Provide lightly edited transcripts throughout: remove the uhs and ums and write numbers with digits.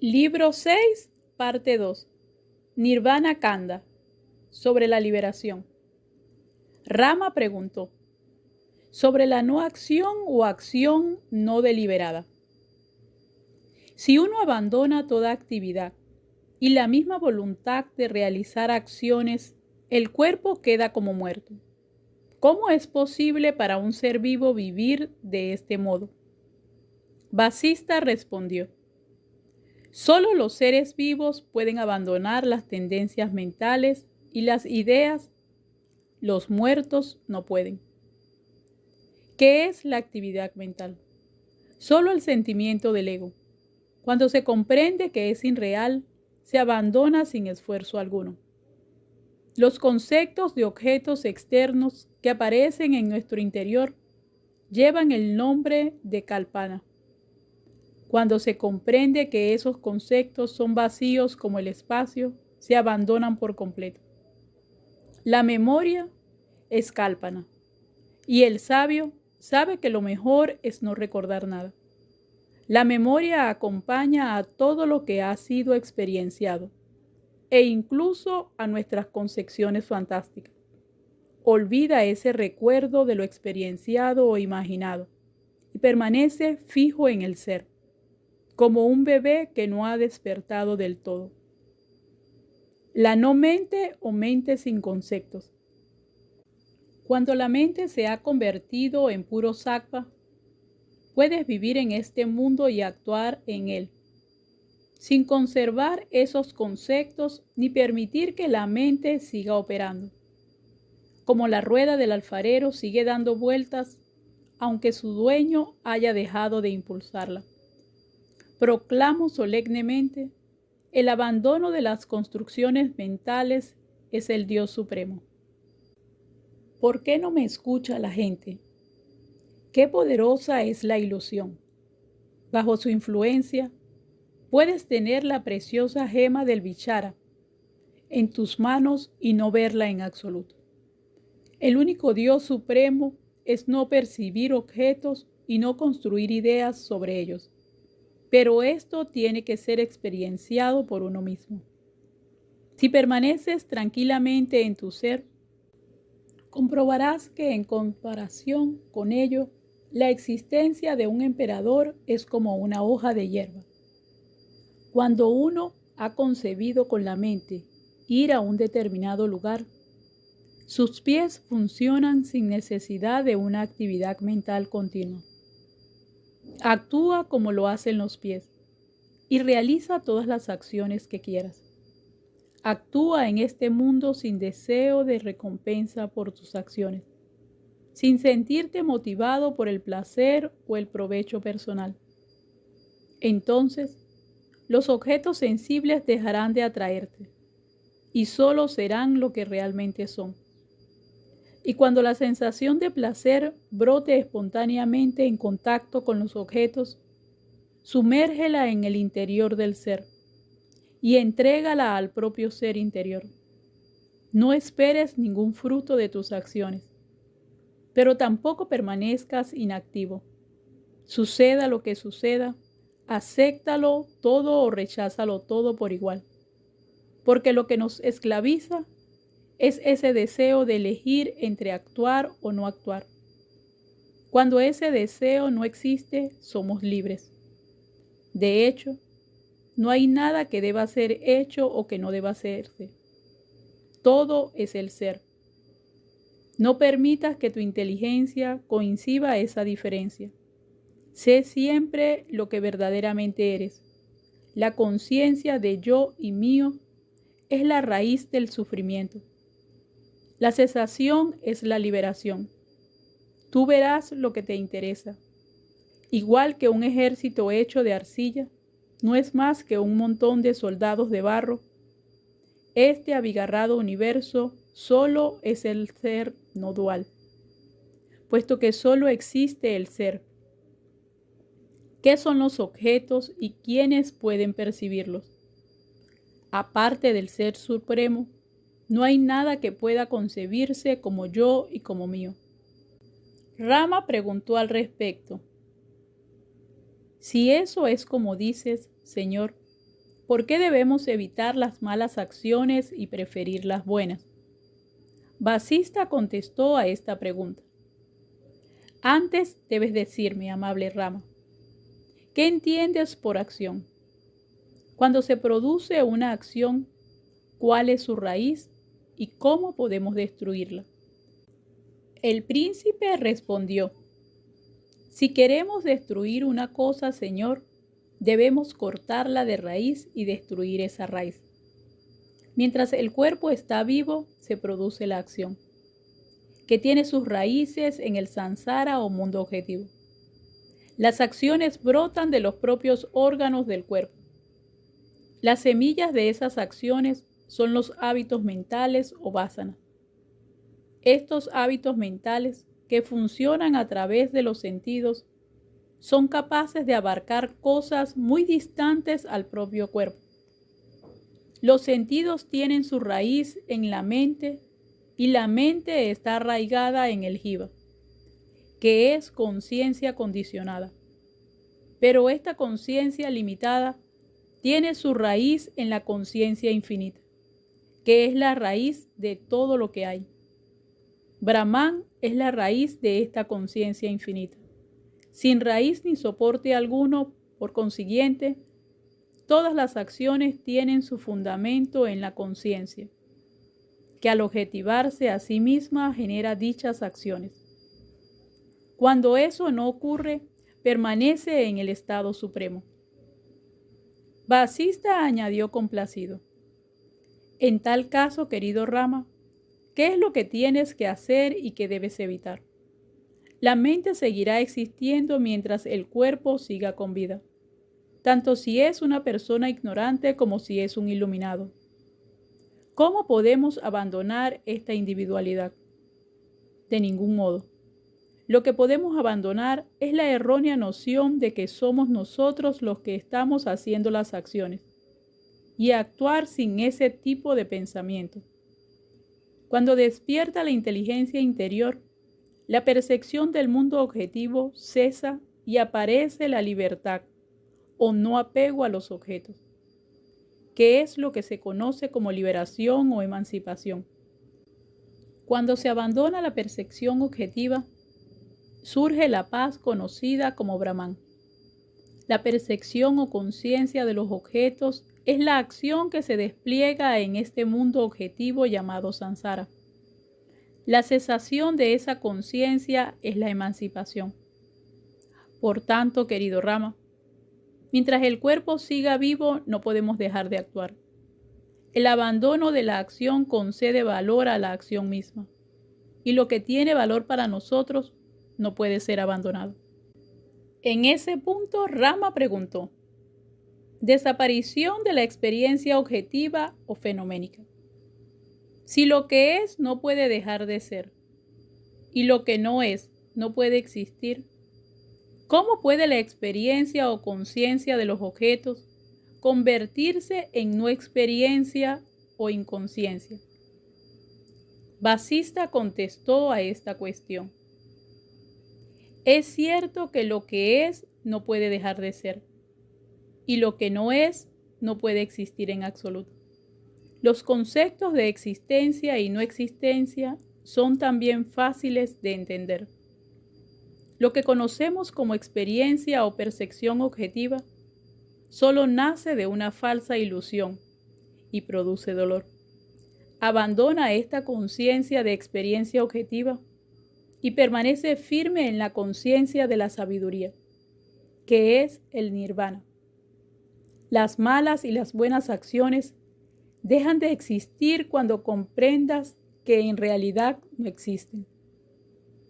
Libro 6, parte 2. Nirvana Kanda. Sobre la liberación. Rama preguntó: sobre la no acción o acción no deliberada. Si uno abandona toda actividad y la misma voluntad de realizar acciones, el cuerpo queda como muerto. ¿Cómo es posible para un ser vivo vivir de este modo? Vasista respondió: solo los seres vivos pueden abandonar las tendencias mentales y las ideas. Los muertos no pueden. ¿Qué es la actividad mental? Solo el sentimiento del ego. Cuando se comprende que es irreal, se abandona sin esfuerzo alguno. Los conceptos de objetos externos que aparecen en nuestro interior llevan el nombre de kalpana. Cuando se comprende que esos conceptos son vacíos como el espacio, se abandonan por completo. La memoria es kalpana, y el sabio sabe que lo mejor es no recordar nada. La memoria acompaña a todo lo que ha sido experienciado, e incluso a nuestras concepciones fantásticas. Olvida ese recuerdo de lo experienciado o imaginado, y permanece fijo en el ser, como un bebé que no ha despertado del todo. La no mente o mente sin conceptos. Cuando la mente se ha convertido en puro sattva, puedes vivir en este mundo y actuar en él, sin conservar esos conceptos ni permitir que la mente siga operando. Como la rueda del alfarero sigue dando vueltas, aunque su dueño haya dejado de impulsarla. Proclamo solemnemente: el abandono de las construcciones mentales es el Dios Supremo. ¿Por qué no me escucha la gente? Qué poderosa es la ilusión. Bajo su influencia, puedes tener la preciosa gema del vichara en tus manos y no verla en absoluto. El único Dios Supremo es no percibir objetos y no construir ideas sobre ellos. Pero esto tiene que ser experienciado por uno mismo. Si permaneces tranquilamente en tu ser, comprobarás que en comparación con ello, la existencia de un emperador es como una hoja de hierba. Cuando uno ha concebido con la mente ir a un determinado lugar, sus pies funcionan sin necesidad de una actividad mental continua. Actúa como lo hacen los pies y realiza todas las acciones que quieras. Actúa en este mundo sin deseo de recompensa por tus acciones, sin sentirte motivado por el placer o el provecho personal. Entonces, los objetos sensibles dejarán de atraerte y solo serán lo que realmente son. Y cuando la sensación de placer brote espontáneamente en contacto con los objetos, sumérgela en el interior del ser y entrégala al propio ser interior. No esperes ningún fruto de tus acciones, pero tampoco permanezcas inactivo. Suceda lo que suceda, acéptalo todo o recházalo todo por igual, porque lo que nos esclaviza es ese deseo de elegir entre actuar o no actuar. Cuando ese deseo no existe, somos libres. De hecho, no hay nada que deba ser hecho o que no deba hacerse. Todo es el ser. No permitas que tu inteligencia coincida esa diferencia. Sé siempre lo que verdaderamente eres. La conciencia de yo y mío es la raíz del sufrimiento. La cesación es la liberación. Tú verás lo que te interesa. Igual que un ejército hecho de arcilla, no es más que un montón de soldados de barro. Este abigarrado universo solo es el ser no dual, puesto que solo existe el ser. ¿Qué son los objetos y quiénes pueden percibirlos? Aparte del Ser Supremo, no hay nada que pueda concebirse como yo y como mío. Rama preguntó al respecto: si eso es como dices, Señor, ¿Por qué debemos evitar las malas acciones y preferir las buenas? Vasista contestó a esta pregunta. Antes debes decirme, amable Rama, ¿qué entiendes por acción? Cuando se produce una acción, ¿cuál es su raíz y cómo podemos destruirla? El príncipe respondió, si queremos destruir una cosa, Señor, debemos cortarla de raíz y destruir esa raíz. Mientras el cuerpo está vivo, se produce la acción, que tiene sus raíces en el samsara o mundo objetivo. Las acciones brotan de los propios órganos del cuerpo. Las semillas de esas acciones son los hábitos mentales o vasanas. Estos hábitos mentales, que funcionan a través de los sentidos, son capaces de abarcar cosas muy distantes al propio cuerpo. Los sentidos tienen su raíz en la mente y la mente está arraigada en el jiva, que es conciencia condicionada. Pero esta conciencia limitada tiene su raíz en la conciencia infinita, que es la raíz de todo lo que hay. Brahman es la raíz de esta conciencia infinita. Sin raíz ni soporte alguno, por consiguiente, todas las acciones tienen su fundamento en la conciencia, que al objetivarse a sí misma genera dichas acciones. Cuando eso no ocurre, permanece en el estado supremo. Vasista añadió complacido, en tal caso, querido Rama, ¿qué es lo que tienes que hacer y que debes evitar? La mente seguirá existiendo mientras el cuerpo siga con vida, tanto si es una persona ignorante como si es un iluminado. ¿Cómo podemos abandonar esta individualidad? De ningún modo. Lo que podemos abandonar es la errónea noción de que somos nosotros los que estamos haciendo las acciones y actuar sin ese tipo de pensamiento. Cuando despierta la inteligencia interior, la percepción del mundo objetivo cesa y aparece la libertad o no apego a los objetos, que es lo que se conoce como liberación o emancipación. Cuando se abandona la percepción objetiva, surge la paz conocida como Brahman. La percepción o conciencia de los objetos es la acción que se despliega en este mundo objetivo llamado samsara. La cesación de esa conciencia es la emancipación. Por tanto, querido Rama, mientras el cuerpo siga vivo, no podemos dejar de actuar. El abandono de la acción concede valor a la acción misma, y lo que tiene valor para nosotros no puede ser abandonado. En ese punto, Rama preguntó, desaparición de la experiencia objetiva o fenoménica. Si lo que es no puede dejar de ser, y lo que no es no puede existir, ¿cómo puede la experiencia o conciencia de los objetos convertirse en no experiencia o inconsciencia? Vasista contestó a esta cuestión. Es cierto que lo que es no puede dejar de ser, y lo que no es no puede existir en absoluto. Los conceptos de existencia y no existencia son también fáciles de entender. Lo que conocemos como experiencia o percepción objetiva solo nace de una falsa ilusión y produce dolor. Abandona esta conciencia de experiencia objetiva y permanece firme en la conciencia de la sabiduría, que es el nirvana. Las malas y las buenas acciones dejan de existir cuando comprendas que en realidad no existen.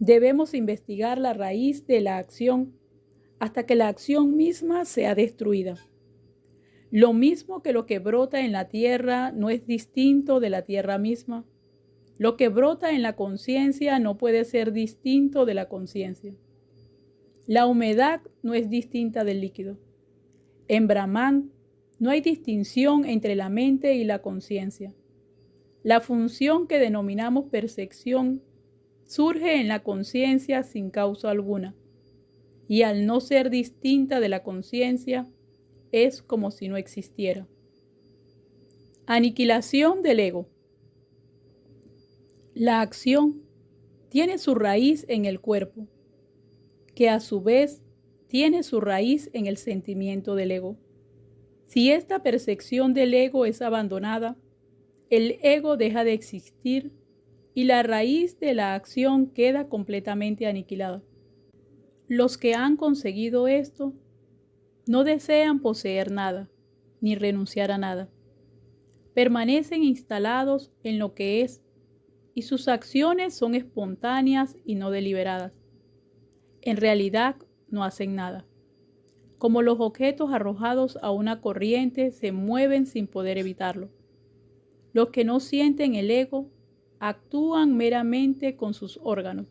Debemos investigar la raíz de la acción hasta que la acción misma sea destruida. Lo mismo que lo que brota en la tierra no es distinto de la tierra misma. Lo que brota en la conciencia no puede ser distinto de la conciencia. La humedad no es distinta del líquido. En Brahman no hay distinción entre la mente y la conciencia. La función que denominamos percepción surge en la conciencia sin causa alguna, y al no ser distinta de la conciencia, es como si no existiera. Aniquilación del ego. La acción tiene su raíz en el cuerpo, que a su vez tiene su raíz en el sentimiento del ego. Si esta percepción del ego es abandonada, el ego deja de existir y la raíz de la acción queda completamente aniquilada. Los que han conseguido esto no desean poseer nada, ni renunciar a nada. Permanecen instalados en lo que es y sus acciones son espontáneas y no deliberadas. En realidad no hacen nada. Como los objetos arrojados a una corriente se mueven sin poder evitarlo. Los que no sienten el ego actúan meramente con sus órganos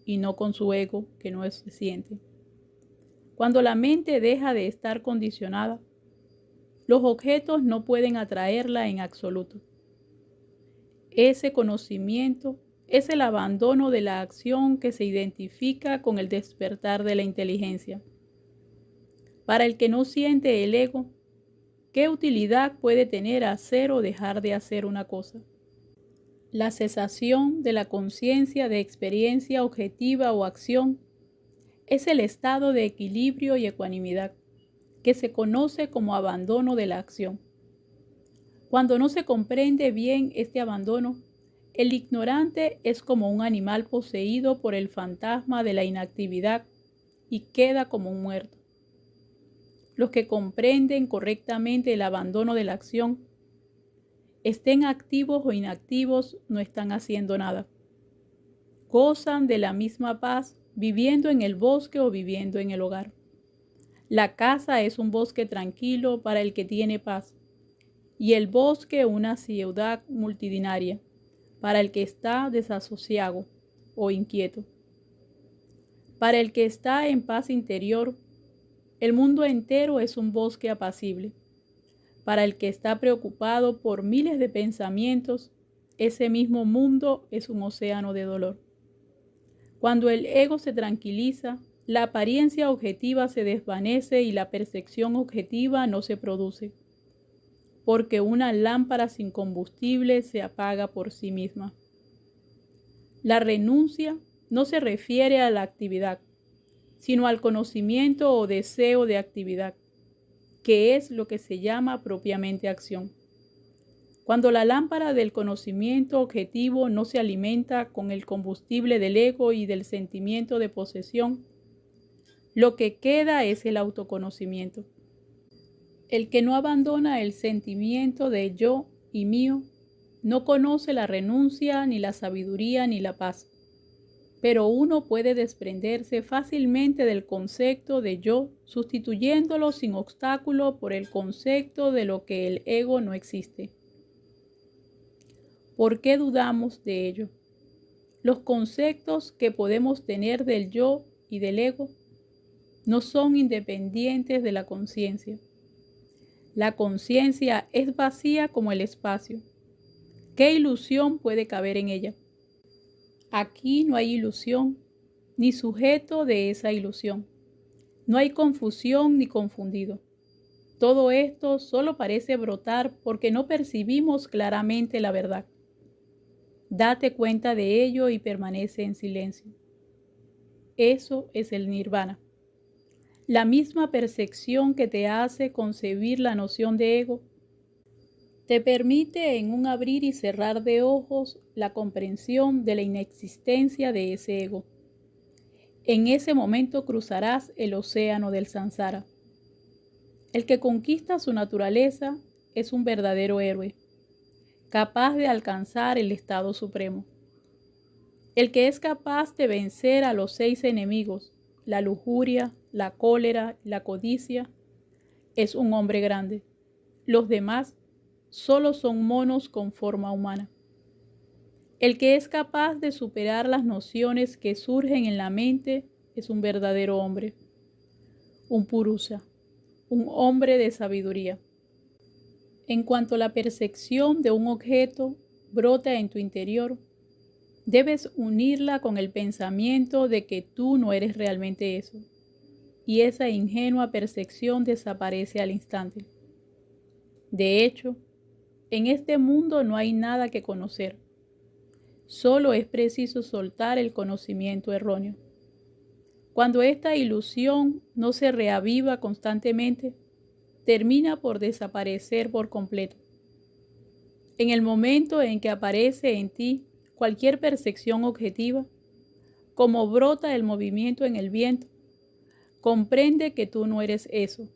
y no con su ego que no se siente. Cuando la mente deja de estar condicionada, los objetos no pueden atraerla en absoluto. Ese conocimiento es el abandono de la acción que se identifica con el despertar de la inteligencia. Para el que no siente el ego, ¿qué utilidad puede tener hacer o dejar de hacer una cosa? La cesación de la conciencia de experiencia objetiva o acción es el estado de equilibrio y ecuanimidad que se conoce como abandono de la acción. Cuando no se comprende bien este abandono, el ignorante es como un animal poseído por el fantasma de la inactividad y queda como un muerto. Los que comprenden correctamente el abandono de la acción, estén activos o inactivos, no están haciendo nada. Gozan de la misma paz viviendo en el bosque o viviendo en el hogar. La casa es un bosque tranquilo para el que tiene paz, y el bosque una ciudad multitudinaria para el que está desasosiego o inquieto. Para el que está en paz interior, el mundo entero es un bosque apacible. Para el que está preocupado por miles de pensamientos, ese mismo mundo es un océano de dolor. Cuando el ego se tranquiliza, la apariencia objetiva se desvanece y la percepción objetiva no se produce, porque una lámpara sin combustible se apaga por sí misma. La renuncia no se refiere a la actividad, sino al conocimiento o deseo de actividad, que es lo que se llama propiamente acción. Cuando la lámpara del conocimiento objetivo no se alimenta con el combustible del ego y del sentimiento de posesión, lo que queda es el autoconocimiento. El que no abandona el sentimiento de yo y mío no conoce la renuncia, ni la sabiduría, ni la paz. Pero uno puede desprenderse fácilmente del concepto de yo, sustituyéndolo sin obstáculo por el concepto de lo que el ego no existe. ¿Por qué dudamos de ello? Los conceptos que podemos tener del yo y del ego no son independientes de la conciencia. La conciencia es vacía como el espacio. ¿Qué ilusión puede caber en ella? Aquí no hay ilusión, ni sujeto de esa ilusión. No hay confusión ni confundido. Todo esto solo parece brotar porque no percibimos claramente la verdad. Date cuenta de ello y permanece en silencio. Eso es el nirvana. La misma percepción que te hace concebir la noción de ego te permite en un abrir y cerrar de ojos la comprensión de la inexistencia de ese ego. En ese momento cruzarás el océano del samsara. El que conquista su naturaleza es un verdadero héroe, capaz de alcanzar el estado supremo. El que es capaz de vencer a los 6 enemigos, la lujuria, la cólera, la codicia, es un hombre grande. Los demás solo son monos con forma humana. El que es capaz de superar las nociones que surgen en la mente es un verdadero hombre, un purusha, un hombre de sabiduría. En cuanto la percepción de un objeto brota en tu interior, debes unirla con el pensamiento de que tú no eres realmente eso, y esa ingenua percepción desaparece al instante. De hecho, En este mundo no hay nada que conocer. Solo es preciso soltar el conocimiento erróneo. Cuando esta ilusión no se reaviva constantemente, termina por desaparecer por completo. En el momento en que aparece en ti cualquier percepción objetiva, como brota el movimiento en el viento, comprende que tú no eres eso.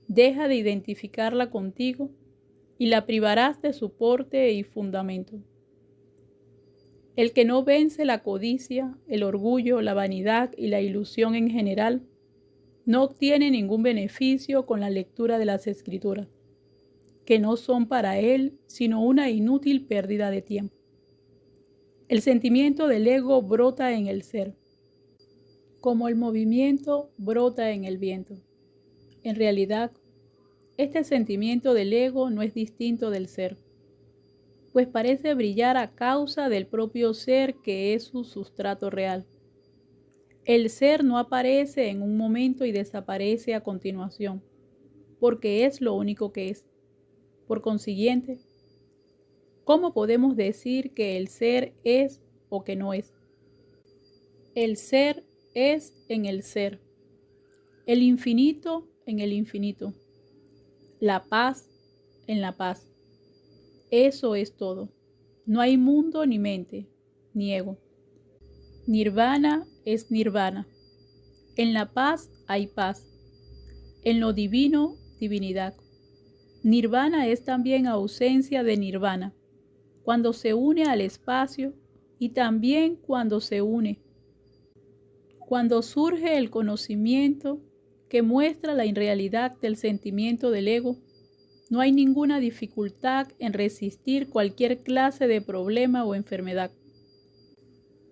Deja de identificarla contigo y la privarás de soporte y fundamento. El que no vence la codicia, el orgullo, la vanidad y la ilusión en general, no obtiene ningún beneficio con la lectura de las Escrituras, que no son para él sino una inútil pérdida de tiempo. El sentimiento del ego brota en el ser, como el movimiento brota en el viento. En realidad, este sentimiento del ego no es distinto del ser, pues parece brillar a causa del propio ser que es su sustrato real. El ser no aparece en un momento y desaparece a continuación, porque es lo único que es. Por consiguiente, ¿cómo podemos decir que el ser es o que no es? El ser es en el ser, el infinito en el infinito, la paz en la paz. Eso es todo. No hay mundo ni mente, ni ego. Nirvana es nirvana. En la paz hay paz. En lo divino, divinidad. Nirvana es también ausencia de nirvana, cuando se une al espacio y también cuando se une. Cuando surge el conocimiento que muestra la irrealidad del sentimiento del ego, no hay ninguna dificultad en resistir cualquier clase de problema o enfermedad.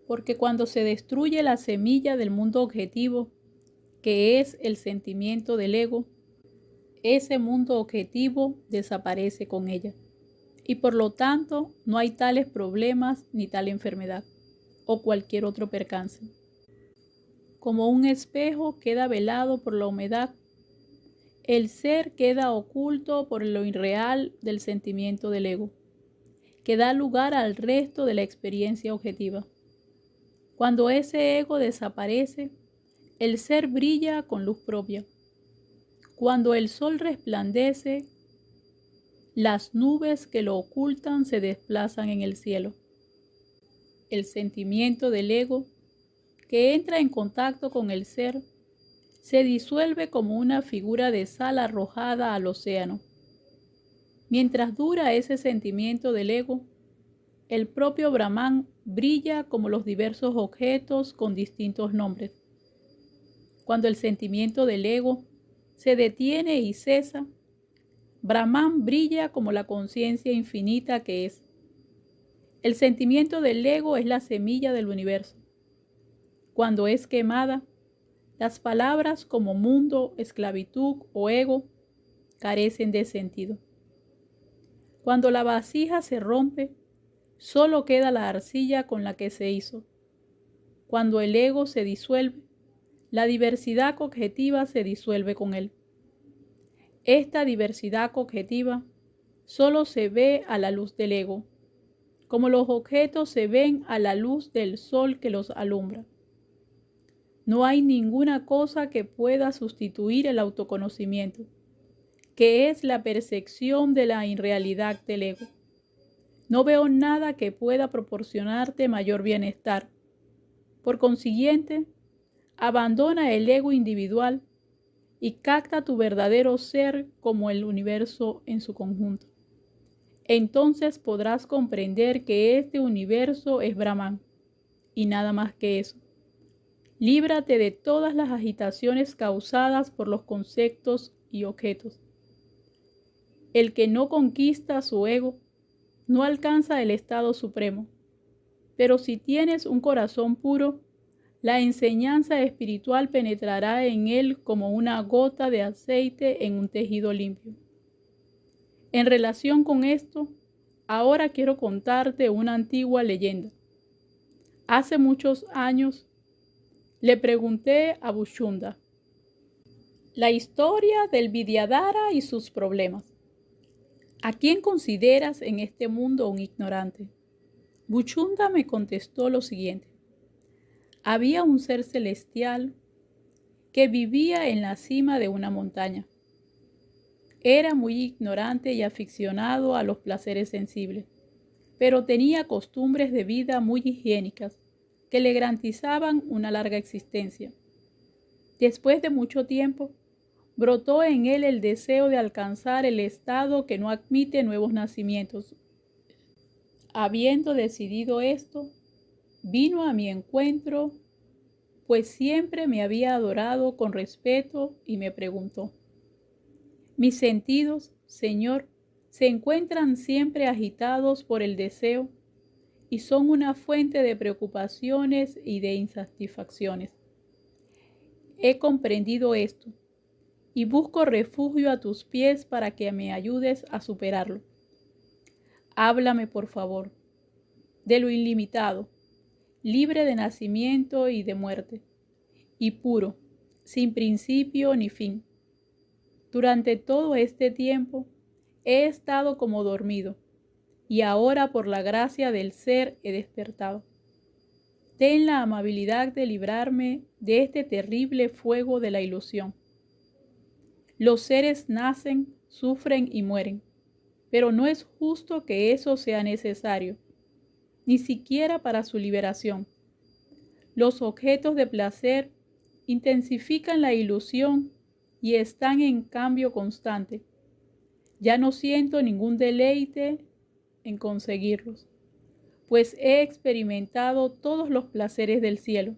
Porque cuando se destruye la semilla del mundo objetivo, que es el sentimiento del ego, ese mundo objetivo desaparece con ella. Y por lo tanto no hay tales problemas ni tal enfermedad o cualquier otro percance. Como un espejo queda velado por la humedad, el ser queda oculto por lo irreal del sentimiento del ego, que da lugar al resto de la experiencia objetiva. Cuando ese ego desaparece, el ser brilla con luz propia. Cuando el sol resplandece, las nubes que lo ocultan se desplazan en el cielo. El sentimiento del ego, que entra en contacto con el ser, se disuelve como una figura de sal arrojada al océano. Mientras dura ese sentimiento del ego, el propio Brahman brilla como los diversos objetos con distintos nombres. Cuando el sentimiento del ego se detiene y cesa, Brahman brilla como la conciencia infinita que es. El sentimiento del ego es la semilla del universo. Cuando es quemada, las palabras como mundo, esclavitud o ego carecen de sentido. Cuando la vasija se rompe, solo queda la arcilla con la que se hizo. Cuando el ego se disuelve, la diversidad objetiva se disuelve con él. Esta diversidad objetiva solo se ve a la luz del ego, como los objetos se ven a la luz del sol que los alumbra. No hay ninguna cosa que pueda sustituir el autoconocimiento, que es la percepción de la irrealidad del ego. No veo nada que pueda proporcionarte mayor bienestar. Por consiguiente, abandona el ego individual y capta tu verdadero ser como el universo en su conjunto. Entonces podrás comprender que este universo es Brahman y nada más que eso. Líbrate de todas las agitaciones causadas por los conceptos y objetos. El que no conquista su ego no alcanza el estado supremo, pero si tienes un corazón puro, la enseñanza espiritual penetrará en él como una gota de aceite en un tejido limpio. En relación con esto, ahora quiero contarte una antigua leyenda. Hace muchos años, le pregunté a Bushunda la historia del Vidyadhara y sus problemas. ¿A quién consideras en este mundo un ignorante? Buchunda me contestó lo siguiente. Había un ser celestial que vivía en la cima de una montaña. Era muy ignorante y aficionado a los placeres sensibles, pero tenía costumbres de vida muy higiénicas que le garantizaban una larga existencia. Después de mucho tiempo, brotó en él el deseo de alcanzar el estado que no admite nuevos nacimientos. Habiendo decidido esto, vino a mi encuentro, pues siempre me había adorado con respeto y me preguntó: mis sentidos, Señor, se encuentran siempre agitados por el deseo y son una fuente de preocupaciones y de insatisfacciones. He comprendido esto y busco refugio a tus pies para que me ayudes a superarlo. Háblame, por favor, de lo ilimitado, libre de nacimiento y de muerte, y puro, sin principio ni fin. Durante todo este tiempo he estado como dormido, y ahora por la gracia del ser he despertado. Ten la amabilidad de librarme de este terrible fuego de la ilusión. Los seres nacen, sufren y mueren, pero no es justo que eso sea necesario, ni siquiera para su liberación. Los objetos de placer intensifican la ilusión y están en cambio constante. Ya no siento ningún deleite en conseguirlos, pues he experimentado todos los placeres del cielo.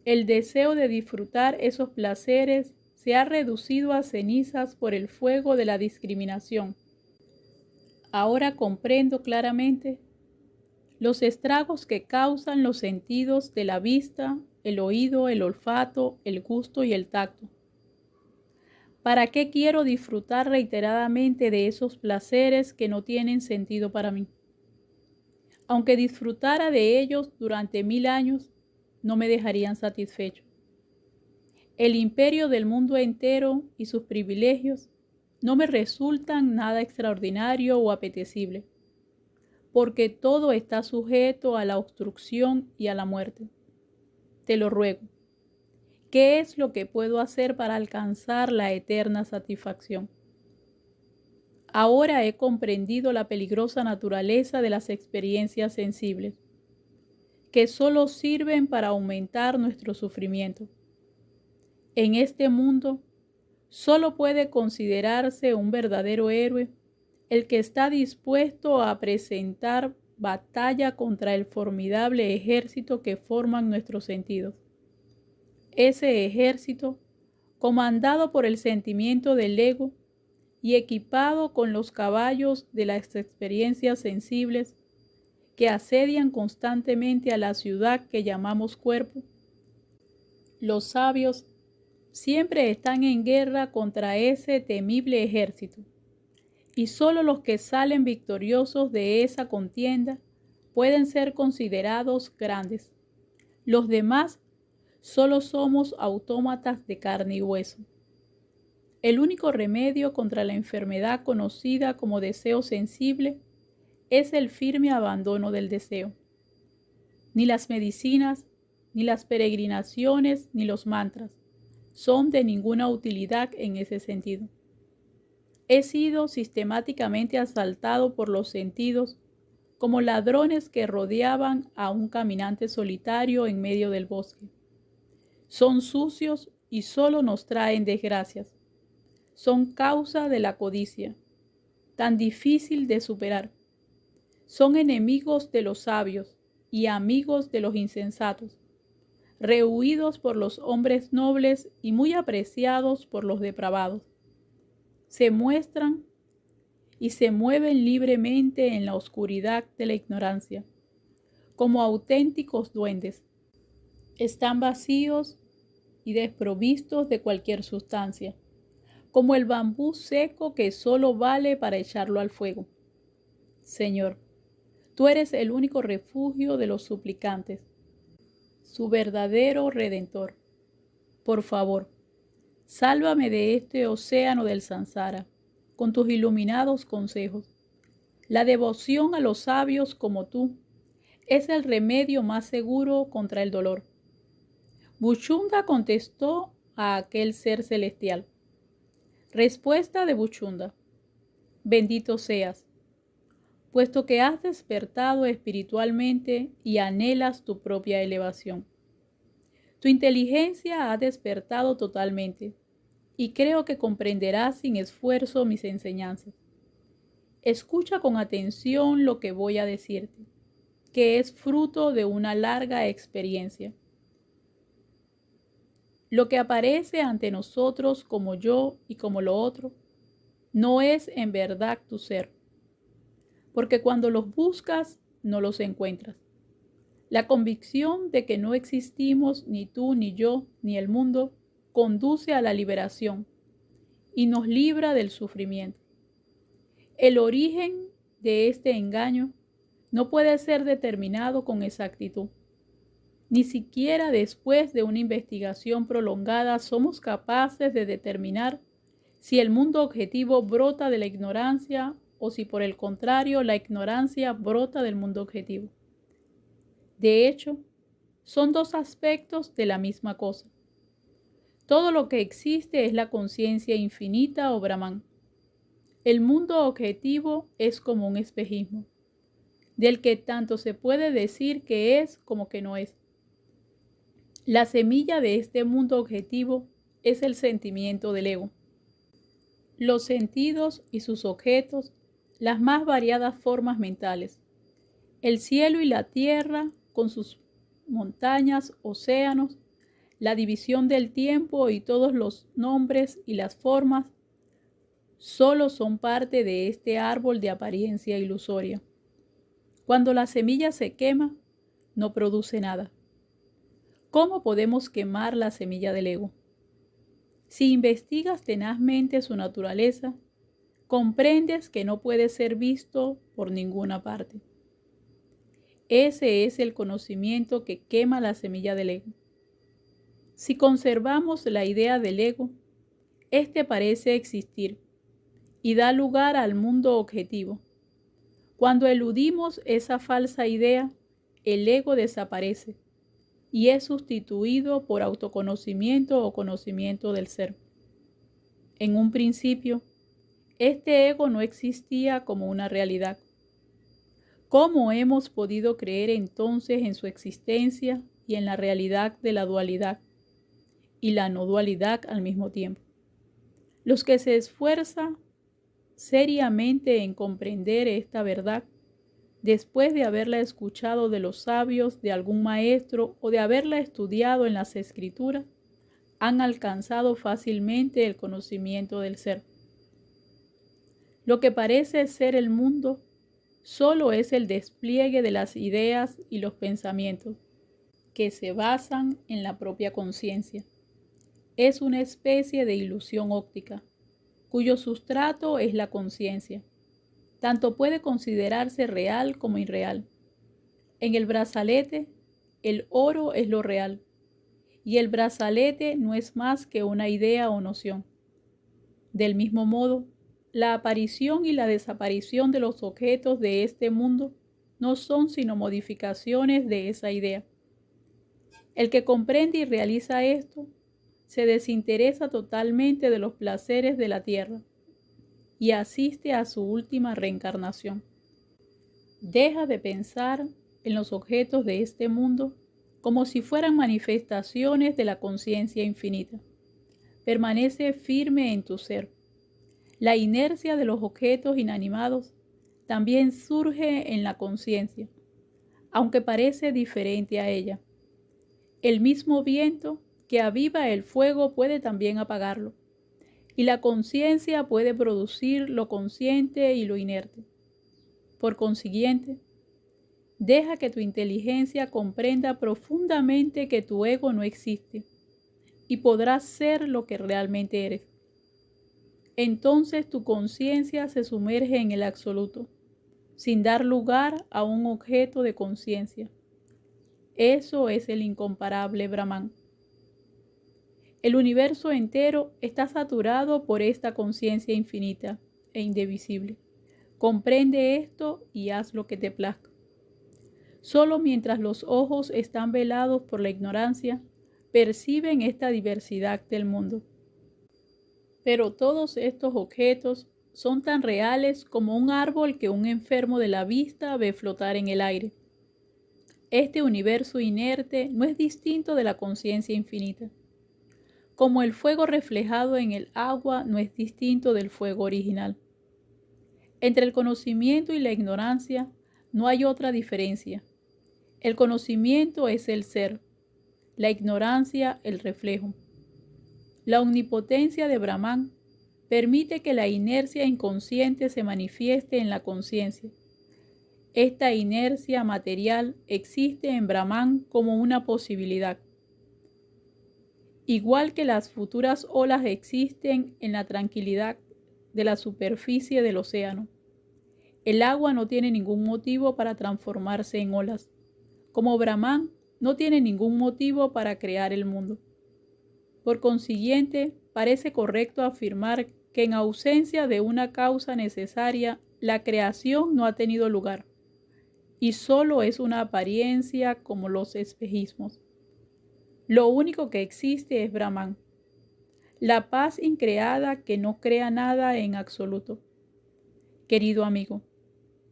El deseo de disfrutar esos placeres se ha reducido a cenizas por el fuego de la discriminación. Ahora comprendo claramente los estragos que causan los sentidos de la vista, el oído, el olfato, el gusto y el tacto. ¿Para qué quiero disfrutar reiteradamente de esos placeres que no tienen sentido para mí? Aunque disfrutara de ellos durante 1000 años, no me dejarían satisfecho. El imperio del mundo entero y sus privilegios no me resultan nada extraordinario o apetecible, porque todo está sujeto a la obstrucción y a la muerte. Te lo ruego, ¿qué es lo que puedo hacer para alcanzar la eterna satisfacción? Ahora he comprendido la peligrosa naturaleza de las experiencias sensibles, que solo sirven para aumentar nuestro sufrimiento. En este mundo, solo puede considerarse un verdadero héroe el que está dispuesto a presentar batalla contra el formidable ejército que forman nuestros sentidos. Ese ejército, comandado por el sentimiento del ego y equipado con los caballos de las experiencias sensibles que asedian constantemente a la ciudad que llamamos cuerpo, los sabios siempre están en guerra contra ese temible ejército, y solo los que salen victoriosos de esa contienda pueden ser considerados grandes. Los demás solo somos autómatas de carne y hueso. El único remedio contra la enfermedad conocida como deseo sensible es el firme abandono del deseo. Ni las medicinas, ni las peregrinaciones, ni los mantras son de ninguna utilidad en ese sentido. He sido sistemáticamente asaltado por los sentidos como ladrones que rodeaban a un caminante solitario en medio del bosque. Son sucios y solo nos traen desgracias. Son causa de la codicia, tan difícil de superar. Son enemigos de los sabios y amigos de los insensatos, rehuidos por los hombres nobles y muy apreciados por los depravados. Se muestran y se mueven libremente en la oscuridad de la ignorancia, como auténticos duendes. Están vacíos y desprovistos de cualquier sustancia, como el bambú seco que solo vale para echarlo al fuego. Señor, tú eres el único refugio de los suplicantes, su verdadero Redentor. Por favor, sálvame de este océano del Sansara, con tus iluminados consejos. La devoción a los sabios como tú es el remedio más seguro contra el dolor. Buchunda contestó a aquel ser celestial. Respuesta de Buchunda: bendito seas, puesto que has despertado espiritualmente y anhelas tu propia elevación. Tu inteligencia ha despertado totalmente y creo que comprenderás sin esfuerzo mis enseñanzas. Escucha con atención lo que voy a decirte, que es fruto de una larga experiencia. Lo que aparece ante nosotros como yo y como lo otro, no es en verdad tu ser, porque cuando los buscas no los encuentras. La convicción de que no existimos ni tú, ni yo, ni el mundo, conduce a la liberación y nos libra del sufrimiento. El origen de este engaño no puede ser determinado con exactitud. Ni siquiera después de una investigación prolongada somos capaces de determinar si el mundo objetivo brota de la ignorancia o si por el contrario la ignorancia brota del mundo objetivo. De hecho, son dos aspectos de la misma cosa. Todo lo que existe es la conciencia infinita o Brahman. El mundo objetivo es como un espejismo, del que tanto se puede decir que es como que no es. La semilla de este mundo objetivo es el sentimiento del ego. Los sentidos y sus objetos, las más variadas formas mentales, el cielo y la tierra con sus montañas, océanos, la división del tiempo y todos los nombres y las formas, solo son parte de este árbol de apariencia ilusoria. Cuando la semilla se quema, no produce nada. ¿Cómo podemos quemar la semilla del ego? Si investigas tenazmente su naturaleza, comprendes que no puede ser visto por ninguna parte. Ese es el conocimiento que quema la semilla del ego. Si conservamos la idea del ego, éste parece existir y da lugar al mundo objetivo. Cuando eludimos esa falsa idea, el ego desaparece y es sustituido por autoconocimiento o conocimiento del ser. En un principio, este ego no existía como una realidad. ¿Cómo hemos podido creer entonces en su existencia y en la realidad de la dualidad y la no dualidad al mismo tiempo? Los que se esfuerzan seriamente en comprender esta verdad, después de haberla escuchado de los sabios, de algún maestro o de haberla estudiado en las escrituras, han alcanzado fácilmente el conocimiento del ser. Lo que parece ser el mundo solo es el despliegue de las ideas y los pensamientos que se basan en la propia conciencia. Es una especie de ilusión óptica, cuyo sustrato es la conciencia. Tanto puede considerarse real como irreal. En el brazalete, el oro es lo real, y el brazalete no es más que una idea o noción. Del mismo modo, la aparición y la desaparición de los objetos de este mundo no son sino modificaciones de esa idea. El que comprende y realiza esto, se desinteresa totalmente de los placeres de la tierra y asiste a su última reencarnación. Deja de pensar en los objetos de este mundo como si fueran manifestaciones de la conciencia infinita. Permanece firme en tu ser. La inercia de los objetos inanimados también surge en la conciencia, aunque parece diferente a ella. El mismo viento que aviva el fuego puede también apagarlo, y la conciencia puede producir lo consciente y lo inerte. Por consiguiente, deja que tu inteligencia comprenda profundamente que tu ego no existe y podrás ser lo que realmente eres. Entonces tu conciencia se sumerge en el absoluto, sin dar lugar a un objeto de conciencia. Eso es el incomparable Brahman. El universo entero está saturado por esta conciencia infinita, e indivisible. Comprende esto y haz lo que te plazca. Solo mientras los ojos están velados por la ignorancia, perciben esta diversidad del mundo. Pero todos estos objetos son tan reales como un árbol que un enfermo de la vista ve flotar en el aire. Este universo inerte no es distinto de la conciencia infinita. Como el fuego reflejado en el agua no es distinto del fuego original. Entre el conocimiento y la ignorancia no hay otra diferencia. El conocimiento es el ser, la ignorancia el reflejo. La omnipotencia de Brahman permite que la inercia inconsciente se manifieste en la conciencia. Esta inercia material existe en Brahman como una posibilidad. Igual que las futuras olas existen en la tranquilidad de la superficie del océano. El agua no tiene ningún motivo para transformarse en olas, como Brahman no tiene ningún motivo para crear el mundo. Por consiguiente, parece correcto afirmar que en ausencia de una causa necesaria, la creación no ha tenido lugar, y solo es una apariencia como los espejismos. Lo único que existe es Brahman, la paz increada que no crea nada en absoluto. Querido amigo,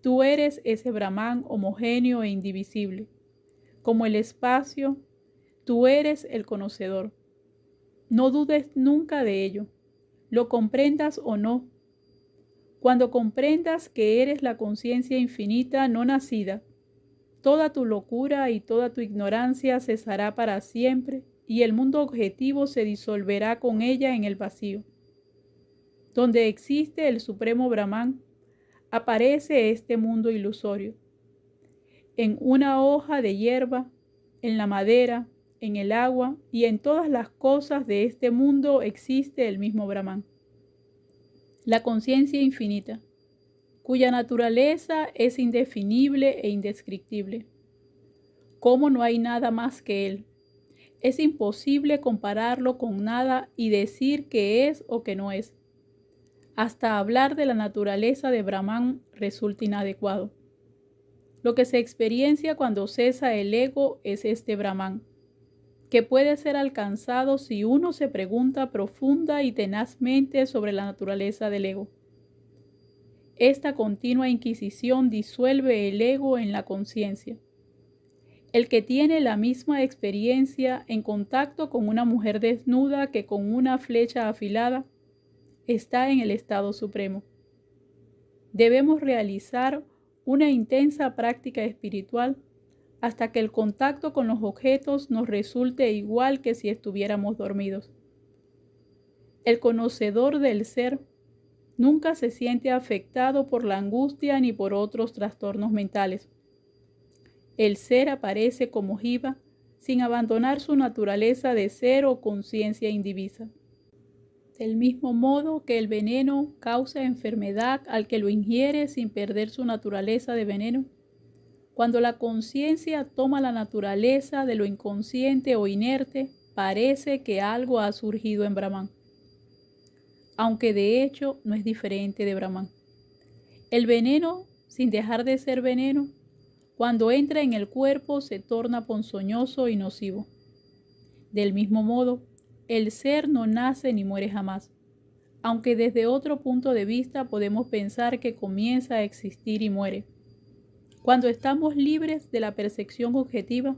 tú eres ese Brahman homogéneo e indivisible. Como el espacio, tú eres el conocedor. No dudes nunca de ello, lo comprendas o no. Cuando comprendas que eres la conciencia infinita no nacida, toda tu locura y toda tu ignorancia cesará para siempre y el mundo objetivo se disolverá con ella en el vacío. Donde existe el supremo Brahman, aparece este mundo ilusorio. En una hoja de hierba, en la madera, en el agua y en todas las cosas de este mundo existe el mismo Brahman. La conciencia infinita, cuya naturaleza es indefinible e indescriptible. ¿Cómo no hay nada más que él? Es imposible compararlo con nada y decir que es o que no es. Hasta hablar de la naturaleza de Brahman resulta inadecuado. Lo que se experiencia cuando cesa el ego es este Brahman, que puede ser alcanzado si uno se pregunta profunda y tenazmente sobre la naturaleza del ego. Esta continua inquisición disuelve el ego en la conciencia. El que tiene la misma experiencia en contacto con una mujer desnuda que con una flecha afilada, está en el estado supremo. Debemos realizar una intensa práctica espiritual hasta que el contacto con los objetos nos resulte igual que si estuviéramos dormidos. El conocedor del ser nunca se siente afectado por la angustia ni por otros trastornos mentales. El ser aparece como jiva sin abandonar su naturaleza de ser o conciencia indivisa. Del mismo modo que el veneno causa enfermedad al que lo ingiere sin perder su naturaleza de veneno, cuando la conciencia toma la naturaleza de lo inconsciente o inerte, parece que algo ha surgido en Brahman, aunque de hecho no es diferente de Brahman. El veneno, sin dejar de ser veneno, cuando entra en el cuerpo se torna ponzoñoso y nocivo. Del mismo modo, el ser no nace ni muere jamás, aunque desde otro punto de vista podemos pensar que comienza a existir y muere. Cuando estamos libres de la percepción objetiva,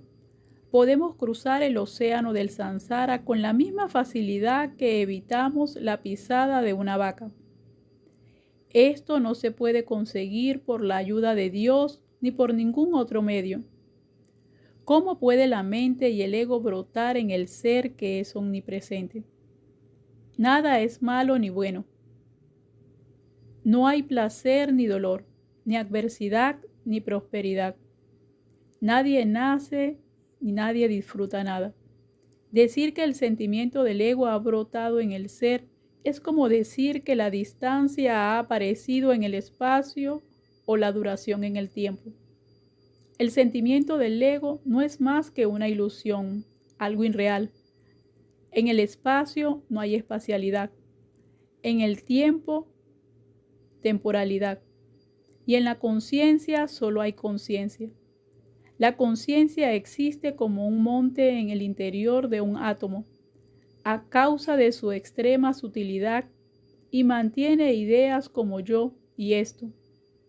podemos cruzar el océano del samsara con la misma facilidad que evitamos la pisada de una vaca. Esto no se puede conseguir por la ayuda de Dios ni por ningún otro medio. ¿Cómo puede la mente y el ego brotar en el ser que es omnipresente? Nada es malo ni bueno. No hay placer ni dolor, ni adversidad ni prosperidad. Nadie nace ni nadie disfruta nada. Decir que el sentimiento del ego ha brotado en el ser es como decir que la distancia ha aparecido en el espacio o la duración en el tiempo. El sentimiento del ego no es más que una ilusión, algo irreal. En el espacio no hay espacialidad. En el tiempo temporalidad, y en la conciencia solo hay conciencia. La conciencia existe como un monte en el interior de un átomo, a causa de su extrema sutilidad, y mantiene ideas como yo y esto,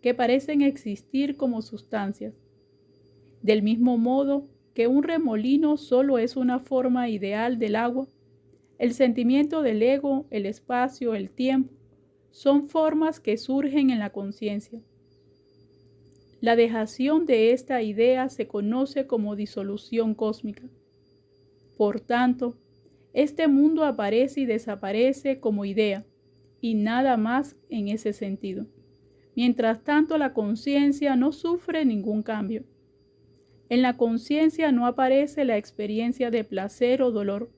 que parecen existir como sustancias. Del mismo modo que un remolino solo es una forma ideal del agua, el sentimiento del ego, el espacio, el tiempo, son formas que surgen en la conciencia. La dejación de esta idea se conoce como disolución cósmica. Por tanto, este mundo aparece y desaparece como idea, y nada más en ese sentido. Mientras tanto, la conciencia no sufre ningún cambio. En la conciencia no aparece la experiencia de placer o dolor,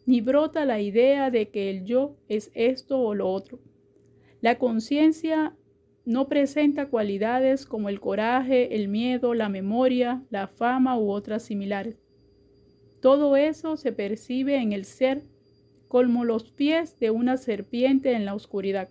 ni brota la idea de que el yo es esto o lo otro. La conciencia no presenta cualidades como el coraje, el miedo, la memoria, la fama u otras similares. Todo eso se percibe en el ser como los pies de una serpiente en la oscuridad.